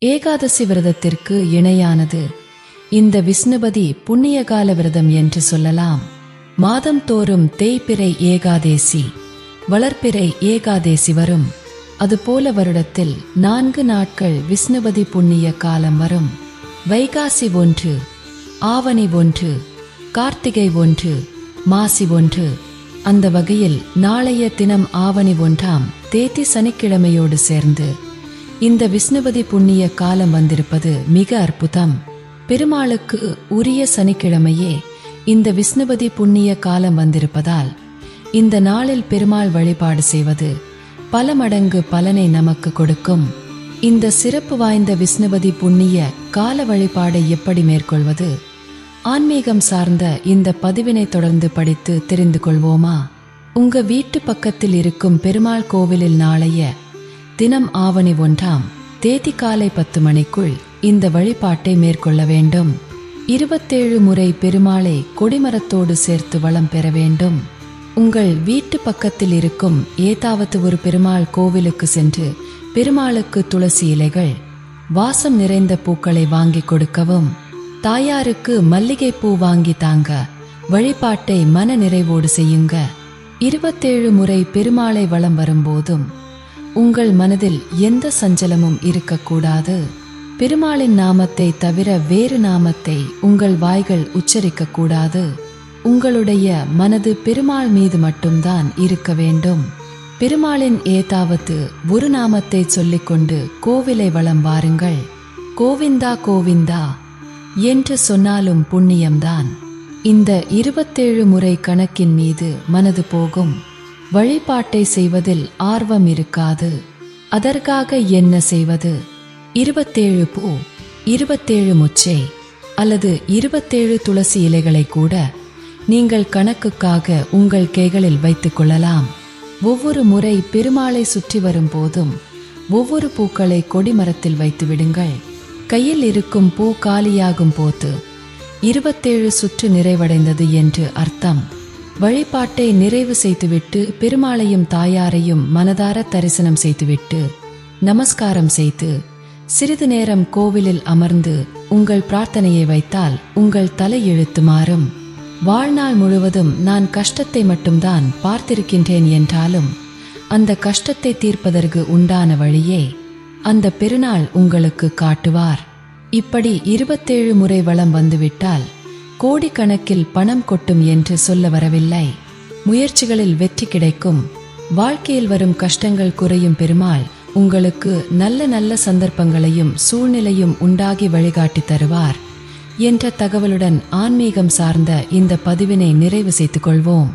ஏகாதசி விரதத்திற்கு இணையானது இந்த விஷ்ணுபதி புண்ணியகால விரதம் என்று சொல்லலாம். மாதம் தோறும் தேய்பிறை ஏகாதேசி, வளர்ப்பிறை ஏகாதேசி வரும். அதுபோல வருடத்தில் 4 நாட்கள் விஷ்ணுபதி புண்ணிய காலம் வரும். வைகாசி 1, ஆவணி 1, கார்த்திகை 1, மாசி 1. அந்த வகையில் நாளைய தினம் ஆவணி 1ஆம் தேதி சனிக்கிழமையோடு சேர்ந்து இந்த விஷ்ணுபதி புண்ணிய காலம் வந்திருப்பது மிக அற்புதம். பெருமாளுக்கு உரிய சனிக்கிழமையே இந்த விஷ்ணுபதி புண்ணிய காலம் வந்திருப்பதால் இந்த நாளில் பெருமாள் வழிபாடு செய்வது பல மடங்கு பலனை நமக்கு கொடுக்கும். இந்த சிறப்பு வாய்ந்த விஷ்ணுபதி புண்ணிய கால வழிபாடை எப்படி மேற்கொள்வது? ஆன்மீகம் சார்ந்த இந்த பதிவினை தொடர்ந்து படித்து தெரிந்து கொள்வோமா? உங்க வீட்டு பக்கத்தில் இருக்கும் பெருமாள் கோவிலில் நாளைய தினம் ஆவணி 1ஆம் தேதி காலை 10 மணிக்குள் இந்த வழிபாட்டை மேற்கொள்ள வேண்டும். 27 முறை பெருமாளை கொடிமரத்தோடு சேர்த்து வலம் பெற வேண்டும். உங்கள் வீட்டு பக்கத்தில் இருக்கும் ஏதாவது ஒரு பெருமாள் கோவிலுக்கு சென்று பெருமாளுக்கு துளசி இலைகள், வாசம் நிறைந்த பூக்களை வாங்கி கொடுக்கவும். தாயாருக்கு மல்லிகை பூ வாங்கி தாங்க. வழிபாட்டை மன நிறைவோடு செய்யுங்க. 27 முறை பெருமாளை வலம் வரும்போதும் உங்கள் மனதில் எந்த சஞ்சலமும் இருக்கக்கூடாது. பெருமாளின் நாமத்தை தவிர வேறு நாமத்தை உங்கள் வாய்கள் உச்சரிக்க கூடாது. உங்களுடைய மனது பெருமாள் மீது மட்டும்தான் இருக்க வேண்டும். பெருமாளின் ஏதாவது ஒரு நாமத்தை சொல்லிக்கொண்டு கோவிலை வலம் வாருங்கள். கோவிந்தா கோவிந்தா என்று சொன்னாலும் புண்ணியம்தான். இந்த 27 முறை கணக்கின் மீது மனது போகும். வழிபாட்டை செய்வதில் ஆர்வம் இருக்காது. அதற்காக என்ன செய்வது? 27 பூ, 27 முச்சை அல்லது 27 துளசி இலைகளை கூட நீங்கள் கணக்குக்காக உங்கள் கைகளில் வைத்துக் கொள்ளலாம். ஒவ்வொரு முறை பெருமாளை சுற்றி வரும் போதும் ஒவ்வொரு பூக்களை கொடிமரத்தில் வைத்து விடுங்கள். கையில் இருக்கும் பூ காலியாகும் போது 27 சுற்று நிறைவடைந்தது என்று அர்த்தம். வழிபாட்டை நிறைவு செய்துவிட்டு பெருமாளையும் தாயாரையும் மனதார தரிசனம் செய்துவிட்டு நமஸ்காரம் செய்து சிறிது நேரம் கோவிலில் அமர்ந்து உங்கள் பிரார்த்தனையை வைத்தால் உங்கள் தலை எழுத்து மாறும். வாழ்நாள் முழுவதும் நான் கஷ்டத்தை மட்டும்தான் பார்த்திருக்கின்றேன் என்றாலும் அந்த கஷ்டத்தை தீர்ப்பதற்கு உண்டான வழியே அந்த பெருநாள் உங்களுக்கு காட்டுவார். இப்படி 27 முறை வலம் வந்துவிட்டால் கோடிக்கணக்கில் பணம் கொட்டும் என்று சொல்ல வரவில்லை. முயற்சிகளில் வெற்றி கிடைக்கும். வாழ்க்கையில் வரும் கஷ்டங்கள் குறையும். பெருமாள் உங்களுக்கு நல்ல நல்ல சந்தர்ப்பங்களையும் சூழ்நிலையும் உண்டாகி வழிகாட்டி தருவார் என்ற தகவலுடன் ஆன்மீகம் சார்ந்த இந்த பதிவினை நிறைவு செய்து கொள்வோம்.